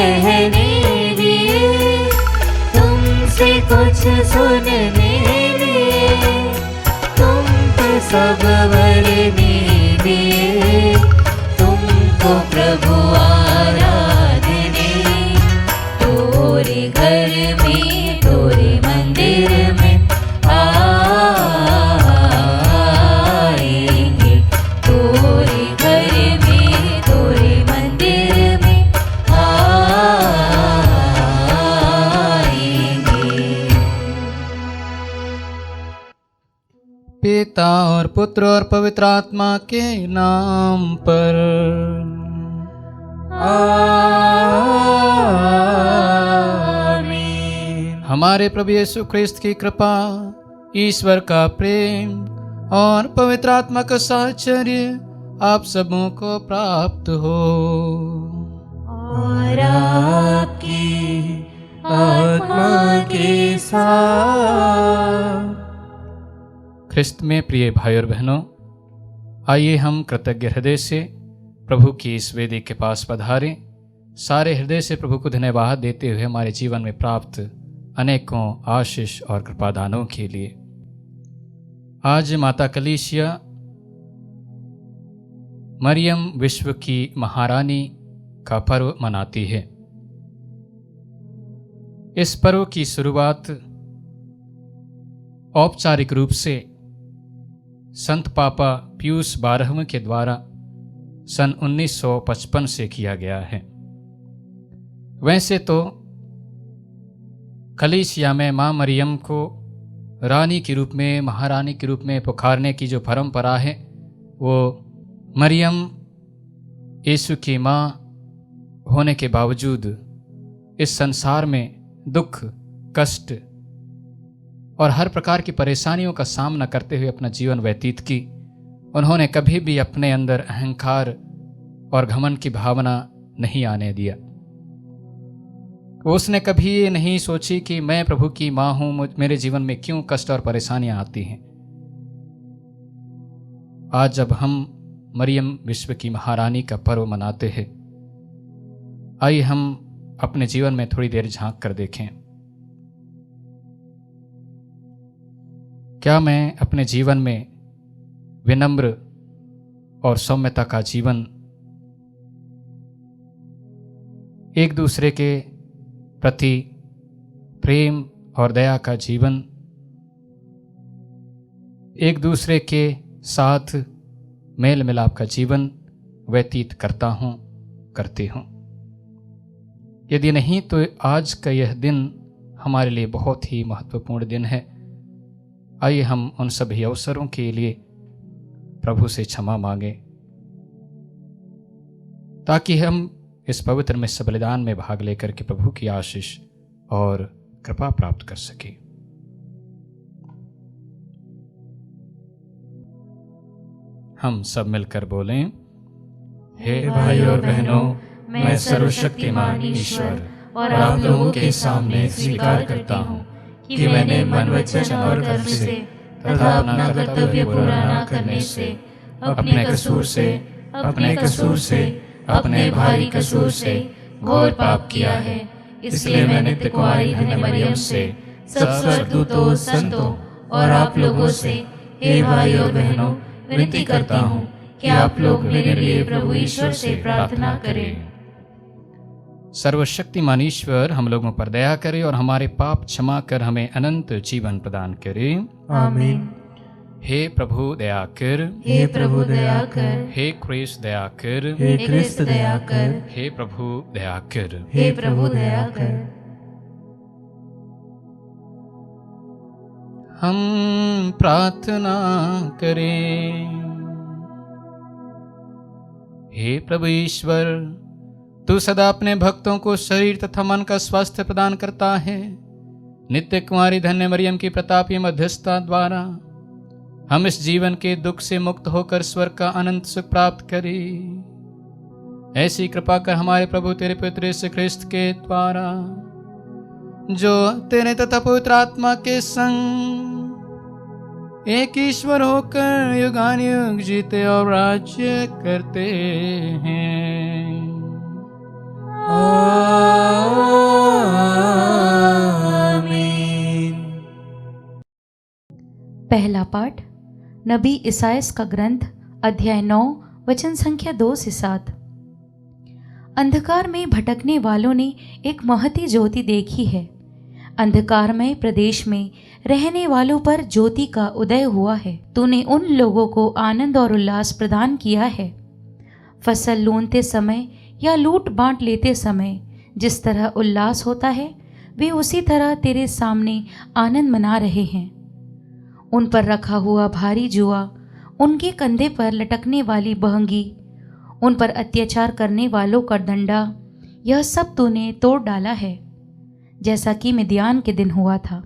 कहने लिए, तुमसे कुछ सुनने लिए, तुम पे सब वरने लिए, तुमको प्रभु आराधने। तोरे घर में, तोरे मंदिर में आएंगे, तोरे घर में, तोरे मंदिर में आएंगे। पिता और पुत्र और पवित्र आत्मा के नाम पर आमीन। हमारे प्रभु यीशु ख्रिस्त की कृपा, ईश्वर का प्रेम और पवित्र आत्मा का साहचर्य आप सबों को प्राप्त हो। और आपकी आत्मा के साथ। ख्रिस्त में प्रिय भाई और बहनों, आइए हम कृतज्ञ हृदय से प्रभु की इस वेदी के पास पधारें। सारे हृदय से प्रभु को धन्यवाद देते हुए हमारे जीवन में प्राप्त अनेकों आशीष और कृपादानों के लिए। आज माता कलीसिया मरियम विश्व की महारानी का पर्व मनाती है। इस पर्व की शुरुआत औपचारिक रूप से संत पापा पियूस 12वें के द्वारा सन 1955 से किया गया है। वैसे तो कलीसिया में माँ मरियम को रानी के रूप में, महारानी के रूप में पुकारने की जो परंपरा है, वो मरियम यीशु की माँ होने के बावजूद इस संसार में दुख, कष्ट और हर प्रकार की परेशानियों का सामना करते हुए अपना जीवन व्यतीत की। उन्होंने कभी भी अपने अंदर अहंकार और घमंड की भावना नहीं आने दिया। उसने कभी ये नहीं सोची कि मैं प्रभु की माँ हूँ, मेरे जीवन में क्यों कष्ट और परेशानियां आती हैं। आज जब हम मरियम विश्व की महारानी का पर्व मनाते हैं, आइए हम अपने जीवन में थोड़ी देर झांक कर देखें। क्या मैं अपने जीवन में विनम्र और सौम्यता का जीवन, एक दूसरे के प्रति प्रेम और दया का जीवन, एक दूसरे के साथ मेल मिलाप का जीवन व्यतीत करता हूँ, करती हूँ? यदि नहीं तो आज का यह दिन हमारे लिए बहुत ही महत्वपूर्ण दिन है। आइए हम उन सभी अवसरों के लिए प्रभु से क्षमा मांगे, ताकि हम इस पवित्र मिस्र बलिदान में भाग लेकर के प्रभु की आशीष और कृपा प्राप्त कर सके। हम सब मिलकर बोलें। हे भाई और बहनों, मैं सर्वशक्तिमान ईश्वर और आप लोगों के सामने स्वीकार करता हूँ कि मैंने मन, वचन और कर्म से तथा अपना कर्तव्य पूरा न करने से, अपने कसूर से, अपने भारी कसूर से घोर पाप किया है। इसलिए मैं नित्य कुंवारी धन्य मरियम से, सब स्वर्गदूतों, संतों और आप लोगों से, हे भाई और बहनों, विनती करता हूँ कि आप लोग मेरे लिए प्रभु ईश्वर से प्रार्थना करें। सर्वशक्तिमान ईश्वर हम लोगों पर दया करे और हमारे पाप क्षमा कर हमें अनंत जीवन प्रदान करे। आमीन। हे प्रभु दया कर, हे प्रभु दया कर, हे क्रिस्त दया कर, हे क्रिस्त दया कर, हे प्रभु दया कर। हे प्रभु दया कर। हम प्रार्थना करें। हे प्रभु ईश्वर, तू सदा अपने भक्तों को शरीर तथा मन का स्वास्थ्य प्रदान करता है। नित्य कुमारी धन्य मरियम की प्रतापी मध्यस्थता द्वारा हम इस जीवन के दुख से मुक्त होकर स्वर्ग का अनंत सुख प्राप्त करें। ऐसी कृपा कर हमारे प्रभु तेरे पुत्र यीशु ख्रिस्त के द्वारा, जो तेरे तथा पवित्र आत्मा के संग एक ईश्वर होकर युगानुयुग जीते और राज्य करते हैं। पहला पाठ नबी इसायास का ग्रंथ अध्याय 9 वचन संख्या 2 से 7। अंधकार में भटकने वालों ने एक महती ज्योति देखी है। अंधकारमय प्रदेश में रहने वालों पर ज्योति का उदय हुआ है। तूने उन लोगों को आनंद और उल्लास प्रदान किया है। फसल लूनते समय या लूट बांट लेते समय जिस तरह उल्लास होता है, वे उसी तरह तेरे सामने आनंद मना रहे हैं। उन पर रखा हुआ भारी जुआ, उनके कंधे पर लटकने वाली बहंगी, उन पर अत्याचार करने वालों का डंडा, यह सब तूने तोड़ डाला है, जैसा कि मिद्यान के दिन हुआ था।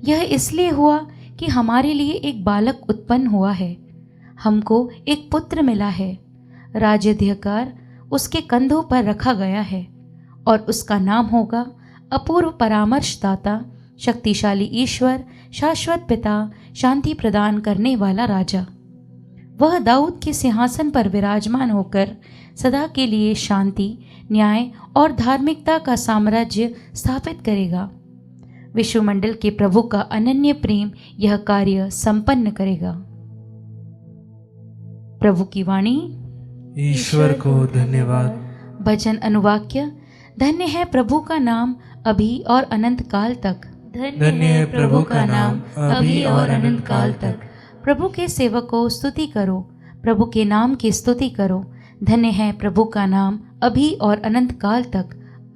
यह इसलिए हुआ कि हमारे लिए एक बालक उत्पन्न हुआ है, हमको एक पुत्र मिला है। राज्याधिकार उसके कंधों पर रखा गया है और उसका नाम होगा अपूर्व परामर्शदाता, शक्तिशाली ईश्वर, शाश्वत पिता, शांति प्रदान करने वाला राजा। वह दाऊद के सिंहासन पर विराजमान होकर सदा के लिए शांति, न्याय और धार्मिकता का साम्राज्य स्थापित करेगा। विश्वमंडल के प्रभु का अनन्य प्रेम यह कार्य संपन्न करेगा। प्रभु की वाणी। ईश्वर को धन्यवाद। भजन अनुवाक्य। धन्य है प्रभु का नाम अभी और अनंत काल तक। धन्य है प्रभु का नाम अभी और अनंत काल तक। प्रभु के सेवकों स्तुति करो, प्रभु के नाम की स्तुति करो। धन्य है प्रभु का नाम अभी और अनंत काल तक।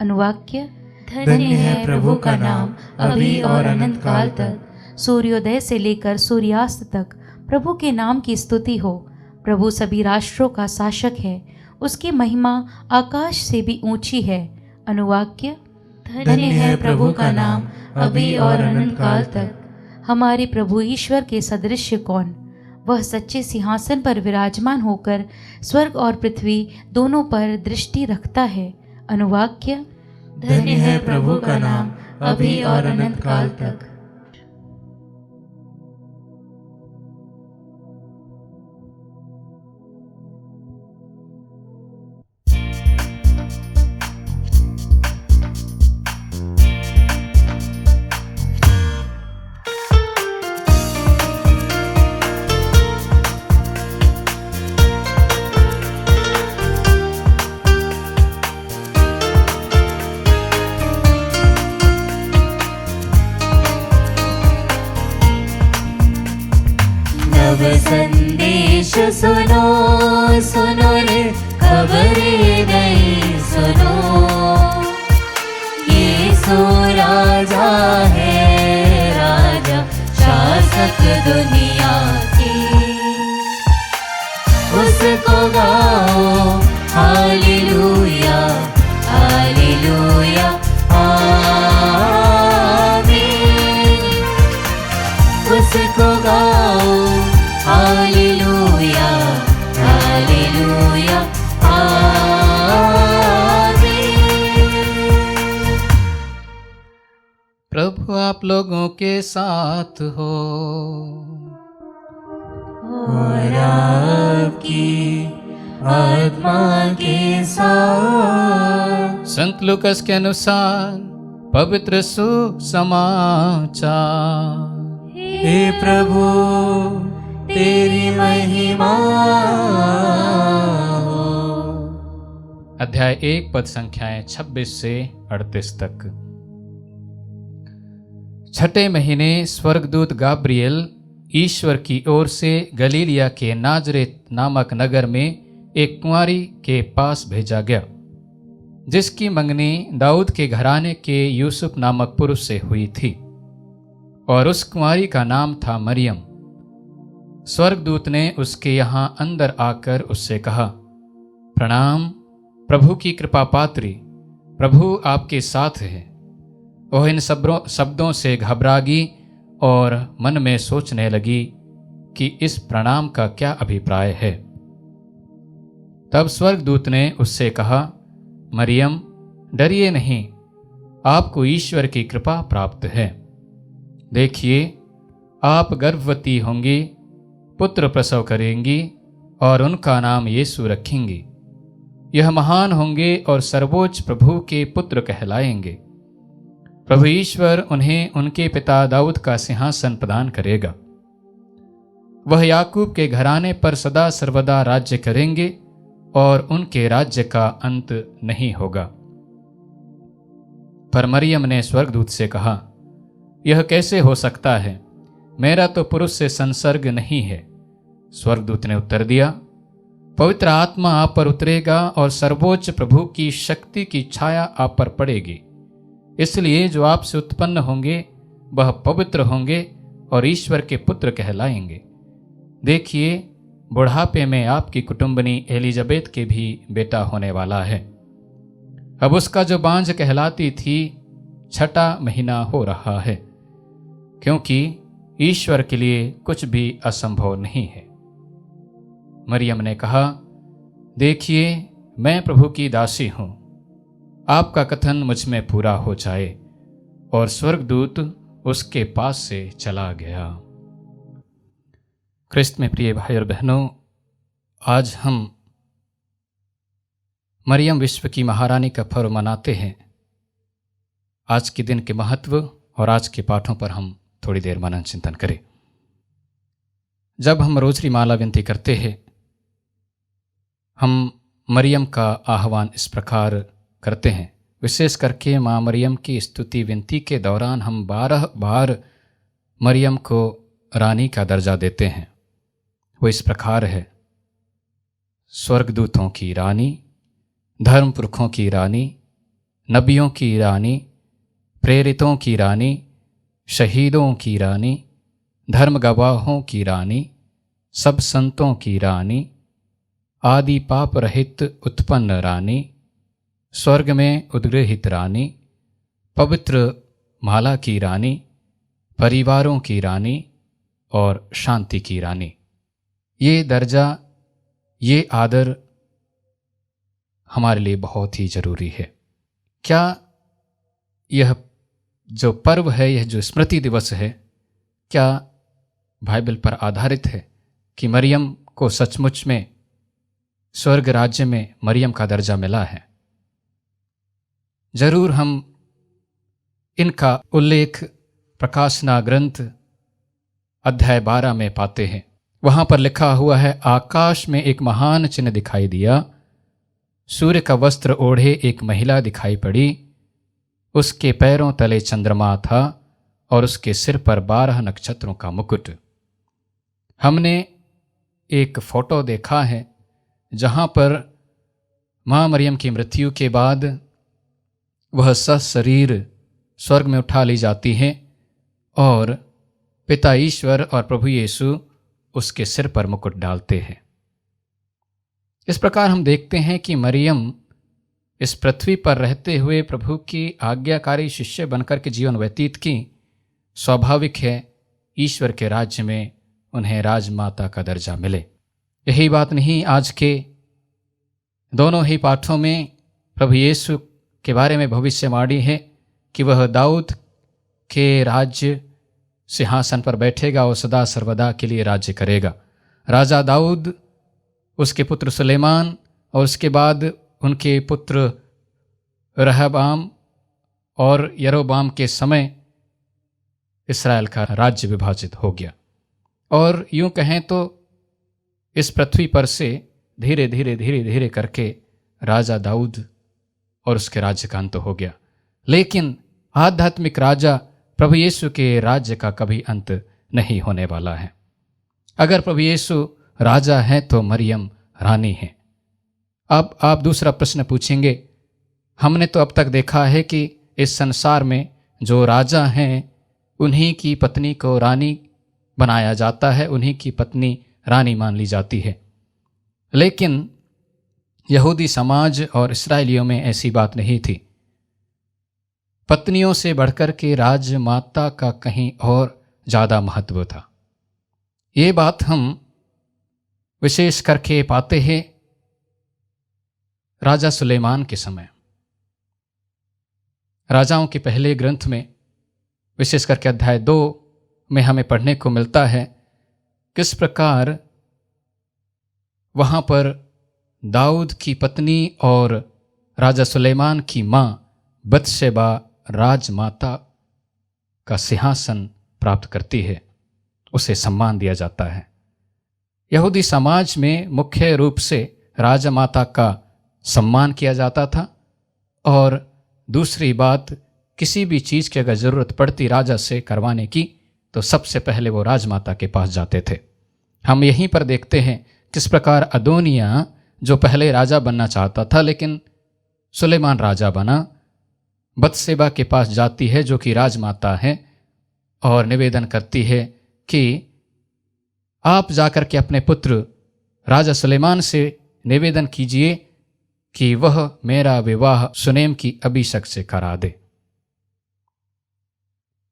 अनुवाक्य। धन्य है प्रभु का नाम अभी और अनंत काल तक। सूर्योदय से लेकर सूर्यास्त तक प्रभु के नाम की स्तुति हो। प्रभु सभी राष्ट्रों का शासक है, उसकी महिमा आकाश से भी ऊंची है। अनुवाक्य। धन्य है प्रभु का नाम अभी और अनंत काल तक। हमारे प्रभु ईश्वर के सदृश्य कौन? वह सच्चे सिंहासन पर विराजमान होकर स्वर्ग और पृथ्वी दोनों पर दृष्टि रखता है। अनुवाक्य। धन्य है प्रभु का नाम अभी और अनंत काल तक। संदेश सुनो सुनो रे, खबरें नई सुनो। यीशु राजा है, राजा शासक दुनिया की। उसको गाओ हालेलुया हालेलुया आमीन। उसको गाओ हालेलुया हालेलुया आमीन। प्रभु आप लोगों के साथ हो और आपकी आत्मा के साथ। संत लूकास के अनुसार पवित्र सुसमाचार। हे प्रभु तेरी महिमा हो। अध्याय 1 पद संख्याएं 26 से 38 तक। छठे महीने स्वर्गदूत गाब्रियल ईश्वर की ओर से गलीलिया के नाजरेत नामक नगर में एक कुंवारी के पास भेजा गया, जिसकी मंगनी दाऊद के घराने के यूसुफ नामक पुरुष से हुई थी, और उस कुंवारी का नाम था मरियम। स्वर्गदूत ने उसके यहाँ अंदर आकर उससे कहा, प्रणाम प्रभु की कृपा पात्री, प्रभु आपके साथ है। वह इन शब्दों से घबरागी और मन में सोचने लगी कि इस प्रणाम का क्या अभिप्राय है। तब स्वर्गदूत ने उससे कहा, मरियम डरिए नहीं, आपको ईश्वर की कृपा प्राप्त है। देखिए आप गर्भवती होंगी, पुत्र प्रसव करेंगी और उनका नाम यीशु रखेंगी। यह महान होंगे और सर्वोच्च प्रभु के पुत्र कहलाएंगे। प्रभु ईश्वर उन्हें उनके पिता दाऊद का सिंहासन प्रदान करेगा। वह याकूब के घराने पर सदा सर्वदा राज्य करेंगे और उनके राज्य का अंत नहीं होगा। पर मरियम ने स्वर्गदूत से कहा, यह कैसे हो सकता है? मेरा तो पुरुष से संसर्ग नहीं है। स्वर्गदूत ने उत्तर दिया, पवित्र आत्मा आप पर उतरेगा और सर्वोच्च प्रभु की शक्ति की छाया आप पर पड़ेगी। इसलिए जो आपसे उत्पन्न होंगे वह पवित्र होंगे और ईश्वर के पुत्र कहलाएंगे। देखिए, बुढ़ापे में आपकी कुटुंबनी एलिजाबेथ के भी बेटा होने वाला है। अब उसका जो बांझ कहलाती थी 6वां महीना हो रहा है, क्योंकि ईश्वर के लिए कुछ भी असंभव नहीं है। मरियम ने कहा, देखिए, मैं प्रभु की दासी हूं, आपका कथन मुझ में पूरा हो जाए। और स्वर्गदूत उसके पास से चला गया। क्रिस्त में प्रिय भाई और बहनों, आज हम मरियम विश्व की महारानी का पर्व मनाते हैं। आज के दिन के महत्व और आज के पाठों पर हम थोड़ी देर मनन चिंतन करें। जब हम रोजरी माला विनती करते हैं, हम मरियम का आह्वान इस प्रकार करते हैं। विशेष करके माँ मरियम की स्तुति विनती के दौरान हम 12 बार मरियम को रानी का दर्जा देते हैं। वो इस प्रकार है, स्वर्गदूतों की रानी, धर्म पुरखों की रानी, नबियों की रानी, प्रेरितों की रानी, शहीदों की रानी, धर्म गवाहों की रानी, सब संतों की रानी, आदि पाप रहित उत्पन्न रानी, स्वर्ग में उद्गृहित रानी, पवित्र माला की रानी, परिवारों की रानी और शांति की रानी। ये दर्जा, ये आदर हमारे लिए बहुत ही जरूरी है। क्या यह जो पर्व है, यह जो स्मृति दिवस है, क्या बाइबल पर आधारित है कि मरियम को सचमुच में स्वर्ग राज्य में मरियम का दर्जा मिला है? जरूर हम इनका उल्लेख प्रकाशना ग्रंथ अध्याय 12 में पाते हैं। वहां पर लिखा हुआ है, आकाश में एक महान चिन्ह दिखाई दिया, सूर्य का वस्त्र ओढ़े एक महिला दिखाई पड़ी, उसके पैरों तले चंद्रमा था और उसके सिर पर 12 नक्षत्रों का मुकुट। हमने एक फोटो देखा है जहां पर मां मरियम की मृत्यु के बाद वह सशरीर स्वर्ग में उठा ली जाती हैं और पिता ईश्वर और प्रभु यीशु उसके सिर पर मुकुट डालते हैं। इस प्रकार हम देखते हैं कि मरियम इस पृथ्वी पर रहते हुए प्रभु की आज्ञाकारी शिष्य बनकर के जीवन व्यतीत की। स्वाभाविक है ईश्वर के राज्य में उन्हें राजमाता का दर्जा मिले। यही बात नहीं आज के दोनों ही पाठों में प्रभु यीशु के बारे में भविष्यवाणी है कि वह दाऊद के राज्य सिंहासन पर बैठेगा और सदा सर्वदा के लिए राज्य करेगा। राजा दाऊद, उसके पुत्र सुलेमान और उसके बाद उनके पुत्र रहबाम और यरोबाम के समय इस्राएल का राज्य विभाजित हो गया। और यूं कहें तो इस पृथ्वी पर से धीरे धीरे करके राजा दाऊद और उसके राज्य का अंत हो गया। लेकिन आध्यात्मिक राजा प्रभु यीशु के राज्य का कभी अंत नहीं होने वाला है। अगर प्रभु यीशु राजा है तो मरियम रानी है। अब आप दूसरा प्रश्न पूछेंगे, हमने तो अब तक देखा है कि इस संसार में जो राजा हैं उन्हीं की पत्नी को रानी बनाया जाता है, उन्हीं की पत्नी रानी मान ली जाती है। लेकिन यहूदी समाज और इस्राएलियों में ऐसी बात नहीं थी। पत्नियों से बढ़कर के राजमाता का कहीं और ज़्यादा महत्व था। ये बात हम विशेष करके पाते हैं राजा सुलेमान के समय। राजाओं के पहले ग्रंथ में विशेष करके अध्याय 2 में हमें पढ़ने को मिलता है किस प्रकार वहाँ पर दाऊद की पत्नी और राजा सुलेमान की माँ बत्शेबा राजमाता का सिंहासन प्राप्त करती है, उसे सम्मान दिया जाता है। यहूदी समाज में मुख्य रूप से राजा माता का सम्मान किया जाता था, और दूसरी बात, किसी भी चीज़ की अगर ज़रूरत पड़ती राजा से करवाने की तो सबसे पहले वो राजमाता के पास जाते थे। हम यहीं पर देखते हैं किस प्रकार अदोनिया जो पहले राजा बनना चाहता था लेकिन सुलेमान राजा बना, बत्सेबा के पास जाती है जो कि राजमाता है और निवेदन करती है कि आप जाकर के अपने पुत्र राजा सुलेमान से निवेदन कीजिए कि वह मेरा विवाह सुनेम की अबीशक से करा दे।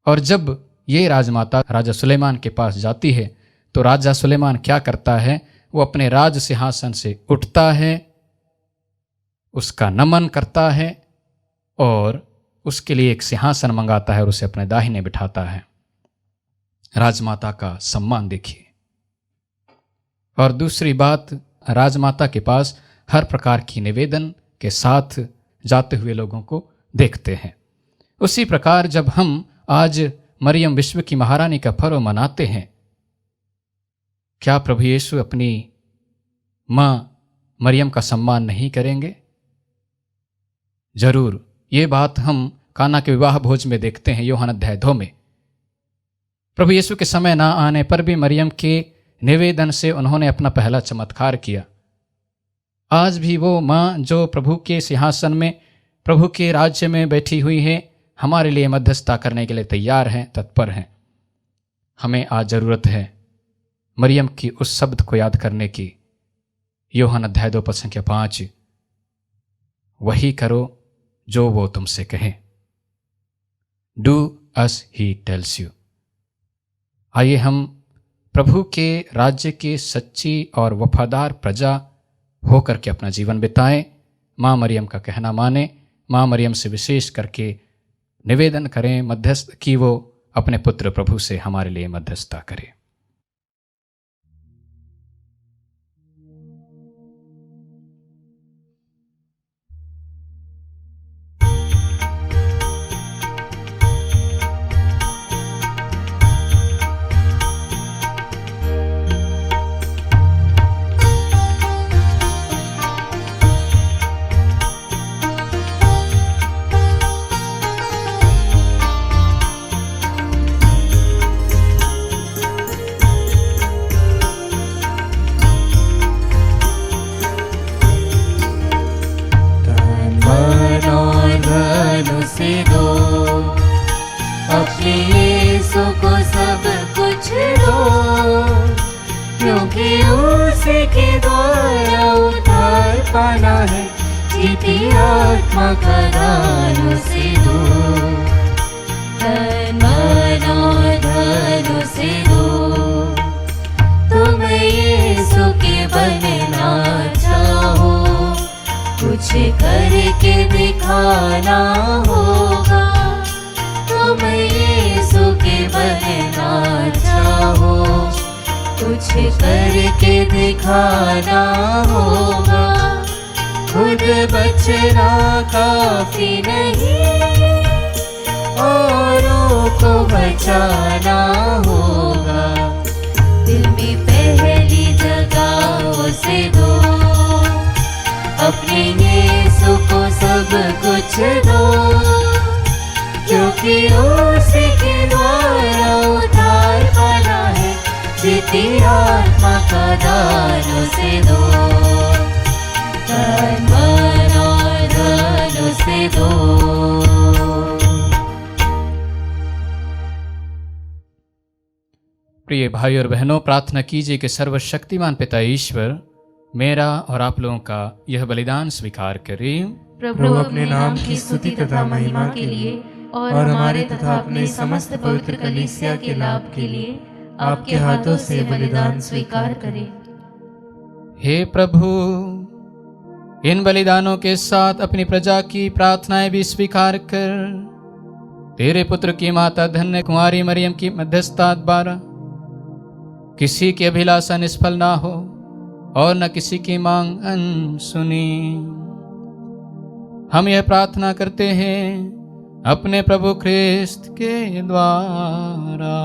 और जब ये राजमाता राजा सुलेमान के पास जाती है तो राजा सुलेमान क्या करता है, वो अपने राज सिंहासन से उठता है, उसका नमन करता है और उसके लिए एक सिंहासन मंगाता है और उसे अपने दाहिने बिठाता है। राजमाता का सम्मान देखिए। और दूसरी बात, राजमाता के पास हर प्रकार की निवेदन के साथ जाते हुए लोगों को देखते हैं। उसी प्रकार जब हम आज मरियम विश्व की महारानी का पर्व मनाते हैं, क्या प्रभु यीशु अपनी मां मरियम का सम्मान नहीं करेंगे? जरूर। ये बात हम काना के विवाह भोज में देखते हैं, यूहन्ना अध्याय 2 में। प्रभु यीशु के समय ना आने पर भी मरियम के निवेदन से उन्होंने अपना पहला चमत्कार किया। आज भी वो माँ जो प्रभु के सिंहासन में, प्रभु के राज्य में बैठी हुई है, हमारे लिए मध्यस्थता करने के लिए तैयार हैं, तत्पर हैं। हमें आज जरूरत है मरियम की उस शब्द को याद करने की, यूहन्ना अध्याय 2 पद संख्या 5, वही करो जो वो तुमसे कहे। Do us he tells you. आइए हम प्रभु के राज्य की सच्ची और वफादार प्रजा होकर के अपना जीवन बिताएं। माँ मरियम का कहना माने, माँ मरियम से विशेष करके निवेदन करें मध्यस्थ कि वो अपने पुत्र प्रभु से हमारे लिए मध्यस्थता करे। करके दिखाना होगा, तुम यीशु के बनना चाहो, कुछ करके दिखाना होगा। खुद बचना काफी नहीं, औरों को बचाना होगा। दिल में पहली जगह उसे दो, अपने यीशु को सब कुछ दो, क्योंकि उसी के द्वारा उद्धार पाना है। जीती आत्मा का दान उसे दो, तन मन और धन उसे दो। प्रिय भाई और बहनों, प्रार्थना कीजिए कि सर्वशक्तिमान पिता ईश्वर मेरा और आप लोगों का यह बलिदान स्वीकार करें। प्रभु अपने नाम की स्तुति तथा महिमा के लिए और हमारे तथा अपने समस्त पवित्र कलीसिया के लाभ के लिए आपके हाथों से बलिदान स्वीकार करें। हे प्रभु, इन बलिदानों के साथ अपनी प्रजा की प्रार्थनाएं भी स्वीकार कर तेरे पुत्र की माता धन्य कुंवारी मरियम की मध्यस्थता द्वारा किसी की अभिलाषा निष्फल ना हो और न किसी की मांग अनसुनी। हम यह प्रार्थना करते हैं अपने प्रभु ख्रिस्त के द्वारा।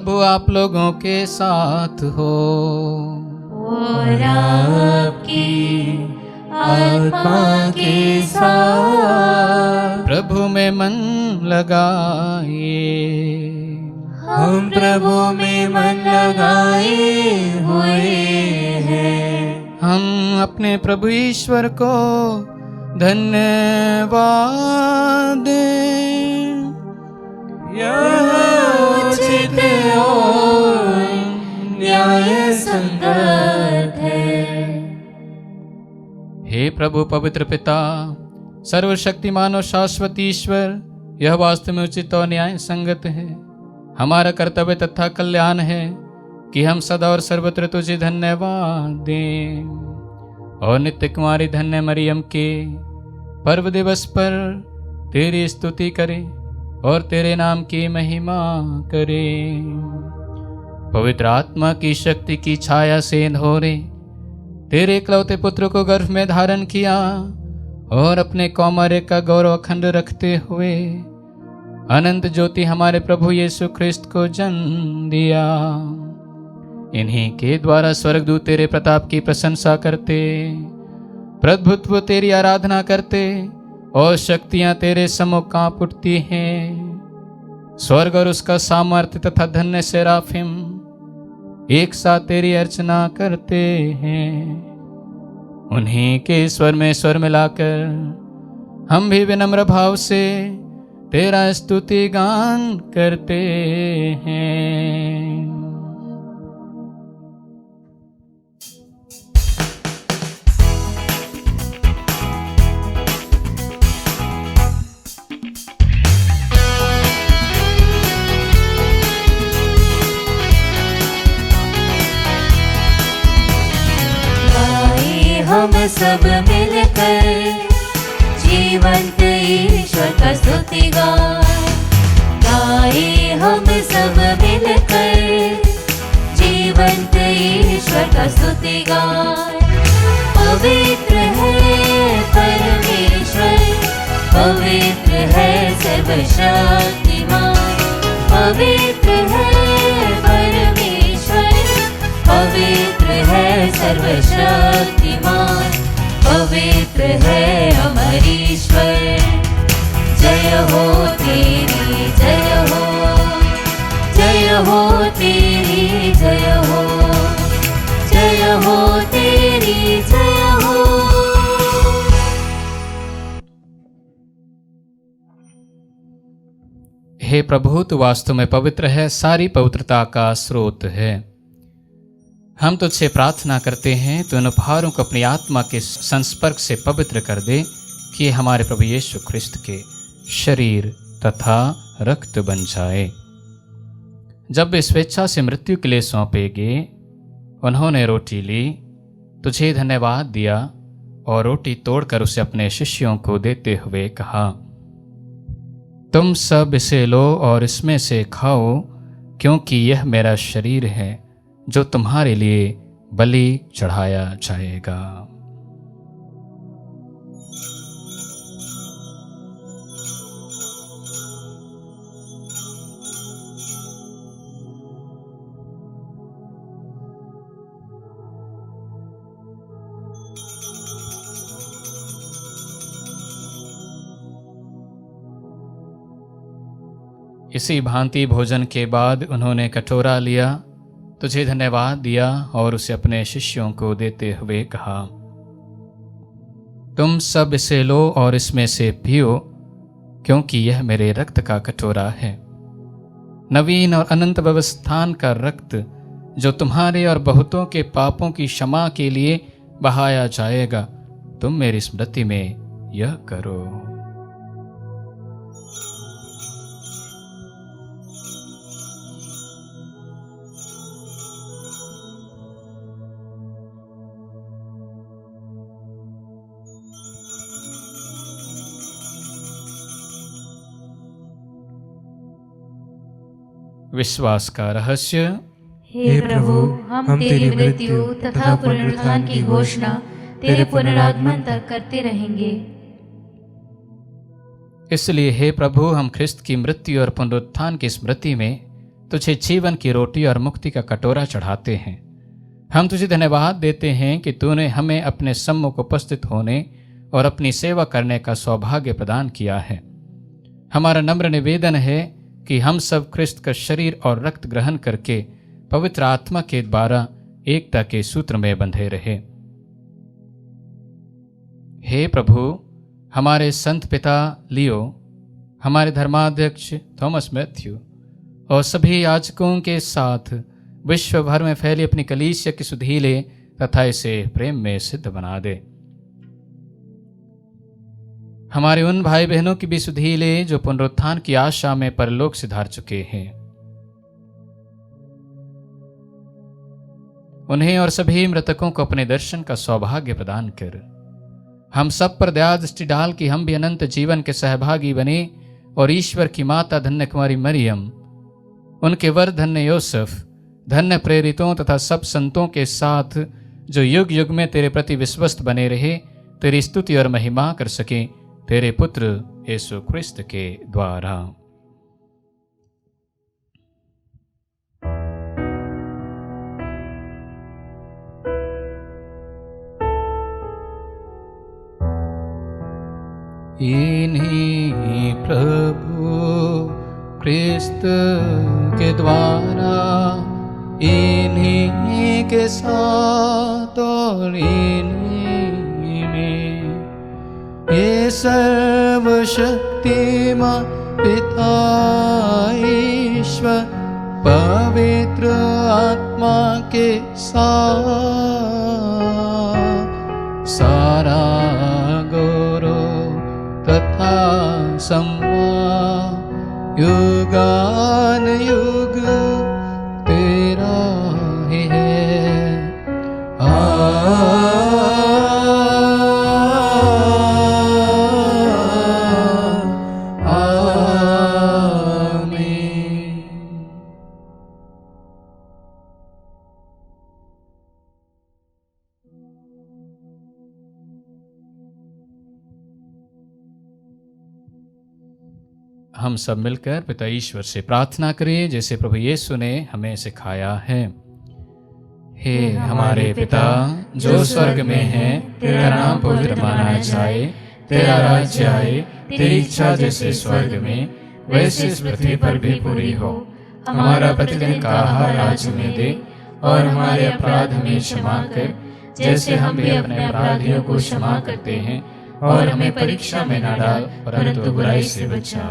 प्रभु आप लोगों के साथ हो। और आपकी आत्मा के साथ। प्रभु में मन लगाए, हम प्रभु में मन लगाए हुए हैं। हम अपने प्रभु ईश्वर को धन्यवाद दें। यह उचित और न्याय संगत है। हे प्रभु पवित्र पिता, सर्वशक्तिमान और शाश्वत ईश्वर, यह वास्तव में उचित और न्याय संगत है। हमारा कर्तव्य तथा कल्याण है कि हम सदा और सर्वत्र तुझे धन्यवाद दें और नित्य कुमारी धन्य मरियम के पर्व दिवस पर तेरी स्तुति करें और तेरे नाम की महिमा करें। पवित्र आत्मा की शक्ति की छाया से इन्होंने तेरे इकलौते पुत्र को गर्भ में धारण किया और अपने कौमार्य का गौरव अखंड रखते हुए अनंत ज्योति हमारे प्रभु यीशु ख्रिस्त को जन्म दिया। इन्हीं के द्वारा स्वर्गदूत तेरे प्रताप की प्रशंसा करते, प्रभुत्व तेरी आराधना करते और शक्तियां तेरे सम्मुख कांप उठती हैं। स्वर्ग और उसका सामर्थ्य तथा धन्य सेराफिम एक साथ तेरी अर्चना करते हैं। उन्हीं के स्वर में स्वर मिलाकर हम भी विनम्र भाव से तेरा स्तुति गान करते हैं। हम सब मिलकर जीवंत ईश्वर का स्तुति गाए। हम सब मिलकर जीवंत ईश्वर का स्तुति गाए। पवित्र है परमेश्वर, पवित्र है सर्वशक्तिमान। पवित्र है परमेश्वर, पवित्र है सर्वशक्तिमान। पवित्र है अमर ईश्वर। जय हो तेरी जय हो, जय हो तेरी जय हो, जय हो तेरी जय हो। हे प्रभु, तू वास्तव में पवित्र है, सारी पवित्रता का स्रोत है। हम तुझसे प्रार्थना करते हैं तो इन उपहारों को अपनी आत्मा के संस्पर्क से पवित्र कर दे कि हमारे प्रभु यीशु ख्रिस्त के शरीर तथा रक्त बन जाए। जब वे स्वेच्छा से मृत्यु के लिए सौंपे गए, उन्होंने रोटी ली, तुझे धन्यवाद दिया और रोटी तोड़कर उसे अपने शिष्यों को देते हुए कहा, तुम सब इसे लो और इसमें से खाओ, क्योंकि यह मेरा शरीर है जो तुम्हारे लिए बलि चढ़ाया जाएगा। इसी भांति भोजन के बाद उन्होंने कटोरा लिया, तुझे धन्यवाद दिया और उसे अपने शिष्यों को देते हुए कहा, तुम सब इसे लो और इसमें से पियो, क्योंकि यह मेरे रक्त का कटोरा है, नवीन और अनंत व्यवस्थान का रक्त, जो तुम्हारे और बहुतों के पापों की क्षमा के लिए बहाया जाएगा। तुम मेरी स्मृति में यह करो। विश्वास का रहस्य। हे प्रभु, हम तेरी मृत्यु तथा पुनरुत्थान की घोषणा तेरे पुनरागमन तक करते रहेंगे। इसलिए हे प्रभु, हम ख्रिस्त की मृत्यु और पुनरुत्थान की स्मृति में तुझे जीवन की रोटी और मुक्ति का कटोरा चढ़ाते हैं। हम तुझे धन्यवाद देते हैं कि तूने हमें अपने सम्मुख उपस्थित होने और अपनी सेवा करने का सौभाग्य प्रदान किया है। हमारा नम्र निवेदन है कि हम सब क्रिस्त का शरीर और रक्त ग्रहण करके पवित्र आत्मा के द्वारा एकता के सूत्र में बंधे रहे। हे प्रभु, हमारे संत पिता लियो, हमारे धर्माध्यक्ष थॉमस मैथ्यू और सभी याजकों के साथ विश्व भर में फैली अपनी कलीसिया की सुधीले तथा इसे प्रेम में सिद्ध बना दे। हमारे उन भाई बहनों की भी सुधीले जो पुनरुत्थान की आशा में परलोक सिधार चुके हैं, उन्हें और सभी मृतकों को अपने दर्शन का सौभाग्य प्रदान कर। हम सब पर दया दृष्टि डाल कि हम भी अनंत जीवन के सहभागी बने और ईश्वर की माता धन्य कुमारी मरियम, उनके वर धन्य योसेफ, धन्य प्रेरितों तथा सब संतों के साथ जो युग युग में तेरे प्रति विश्वस्त बने रहे, तेरी स्तुति और महिमा कर सके तेरे पुत्र यीशु क्रिस्त के द्वारा। इन्हीं प्रभु क्रिस्त के द्वारा, इन्हीं के साथ और इन्हीं में ये सर्वशक्तिमान पिता ईश्वर पवित्र आत्मा के साथ सारा गौरव तथा सम्मान युगान युग तेरा ही है। हम सब मिलकर पिता ईश्वर से प्रार्थना करें जैसे प्रभु यीशु ने हमें सिखाया है। हे हमारे पिता जो स्वर्ग में है, तेरा नाम पवित्र माना जाए, तेरा राज्य आए, तेरी इच्छा जैसे स्वर्ग में वैसे इस पृथ्वी पर भी पूरी हो। हमारा प्रतिदिन का आहार आज हमें दे और हमारे अपराध हमें क्षमा कर जैसे हम भी अपने अपराधियों को क्षमा करते हैं, और हमें परीक्षा में न डाल परंतु बुराई से बचा।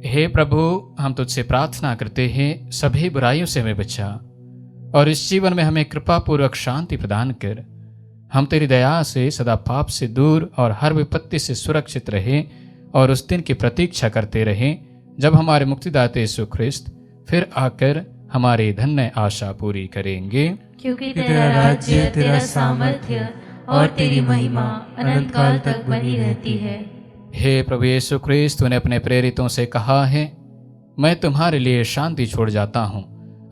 हे प्रभु, हम तुझसे प्रार्थना करते हैं सभी बुराइयों से हमें बचा और इस जीवन में हमें कृपा पूर्वक शांति प्रदान कर। हम तेरी दया से सदा पाप से दूर और हर विपत्ति से सुरक्षित रहें और उस दिन की प्रतीक्षा करते रहें जब हमारे मुक्तिदाता यीशु ख्रिस्त फिर आकर हमारी धन्य आशा पूरी करेंगे। क्योंकि तेरा राज्य, तेरा सामर्थ्य और तेरी महिमा अनंत काल तक बनी रहती है। हे प्रभु यीशु ख्रिस्त, तूने अपने प्रेरितों से कहा है, मैं तुम्हारे लिए शांति छोड़ जाता हूँ,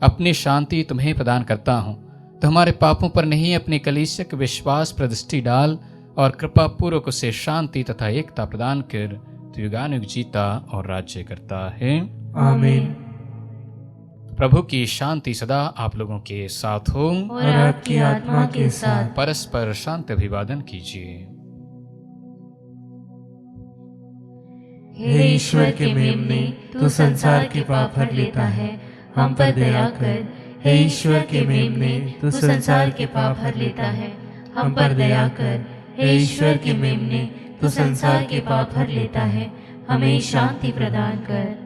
अपनी शांति तुम्हें प्रदान करता हूँ। तो हमारे पापों पर नहीं अपनी कलीसिया के विश्वास पर दृष्टि डाल और कृपा पूर्वक उसे शांति तथा एकता प्रदान कर। तू युगानुयुग जीता और राज्य करता है। आमीन। प्रभु की शांति सदा आप लोगों के साथ हो और आपकी आत्मा के साथ। परस्पर शांति अभिवादन कीजिए। हे ईश्वर के मेमने, तू संसार के पाप हर लेता है, हम पर दया कर। हे ईश्वर के मेमने, तू संसार के पाप हर लेता है, हम पर दया कर। हे ईश्वर के मेमने, तू संसार के पाप हर लेता है, हमें शांति प्रदान कर।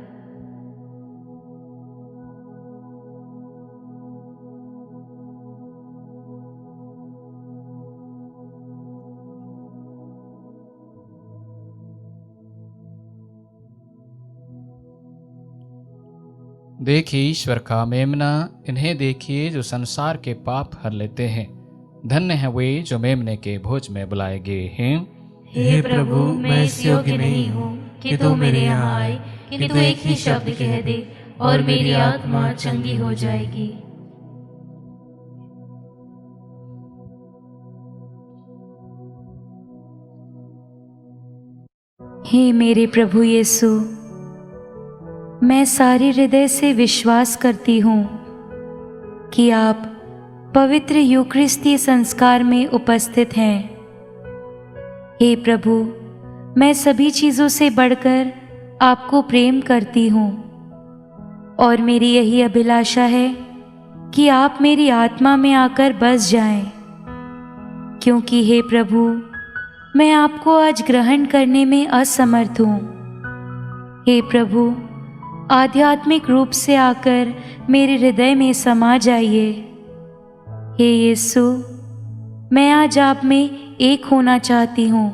देखिए ईश्वर का मेमना, इन्हें देखिए जो संसार के पाप हर लेते हैं। धन्य है वे जो मेमने के भोज में बुलाए गए हैं। हे प्रभु, मैं इस योग्य नहीं हूँ कि तू मेरे यहाँ आए, किंतु एक ही शब्द कह दे और मेरी आत्मा चंगी हो जाएगी। हे मेरे प्रभु यीशु, मैं सारे हृदय से विश्वास करती हूँ कि आप पवित्र यूकरिस्ती संस्कार में उपस्थित हैं। हे प्रभु, मैं सभी चीज़ों से बढ़कर आपको प्रेम करती हूँ और मेरी यही अभिलाषा है कि आप मेरी आत्मा में आकर बस जाएं, क्योंकि हे प्रभु, मैं आपको आज ग्रहण करने में असमर्थ हूँ। हे प्रभु, आध्यात्मिक रूप से आकर मेरे हृदय में समा जाइए। हे यीशु, मैं आज आप में एक होना चाहती हूँ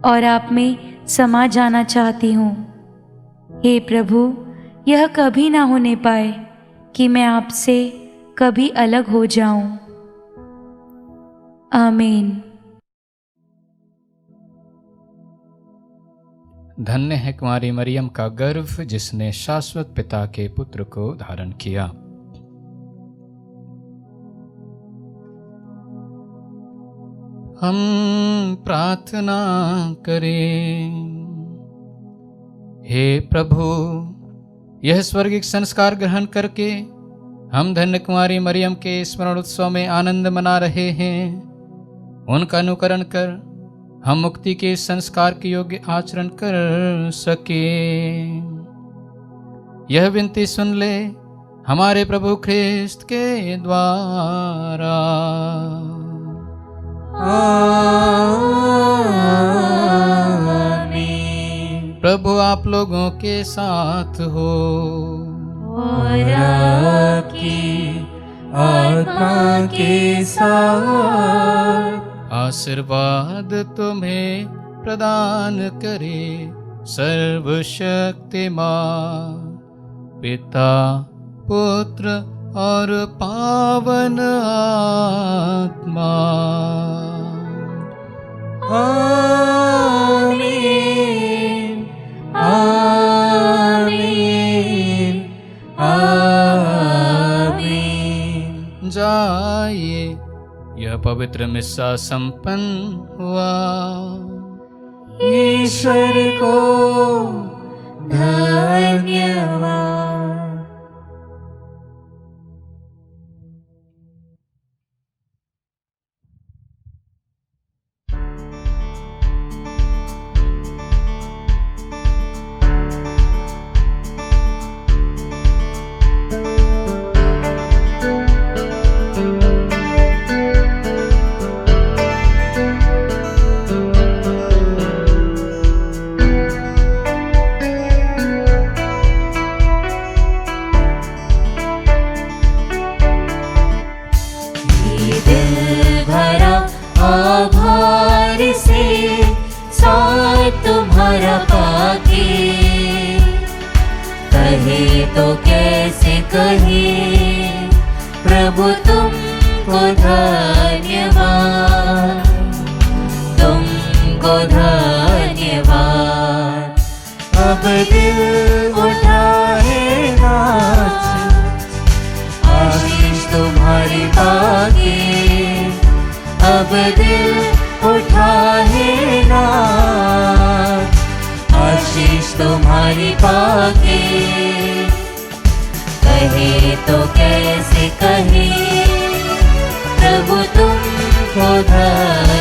और आप में समा जाना चाहती हूँ। हे प्रभु, यह कभी ना होने पाए कि मैं आपसे कभी अलग हो जाऊं। आमीन। धन्य है कुंवारी मरियम का गर्भ जिसने शाश्वत पिता के पुत्र को धारण किया। हम प्रार्थना करें। हे प्रभु, यह स्वर्गिक संस्कार ग्रहण करके हम धन्य कुंवारी मरियम के स्मरण उत्सव में आनंद मना रहे हैं। उनका अनुकरण कर हम मुक्ति के संस्कार के योग्य आचरण कर सके। यह विनती सुन ले हमारे प्रभु ख्रिस्त के द्वारा। आमीन। प्रभु आप लोगों के साथ हो और आपकी आत्मा के साथ। आशीर्वाद तुम्हें प्रदान करे सर्वशक्तिमान पिता, पुत्र और पावन आत्मा। आमीन, आमीन, आमीन। जाइए, यह पवित्र मिस्सा संपन्न हुआ। ईश्वर को धन्यवाद। तुम्हारा पाके कहे तो कैसे कहे प्रभु तुमको धन्यवाद, तुमको धन्यवाद। अब दिल उठाए नाच, आशीष तुम्हारी पाके। अब दिल उठाए नाच, आशीष तुम्हारी पाके। कहे तो कैसे कहे प्रभु तुमको धन्यवाद।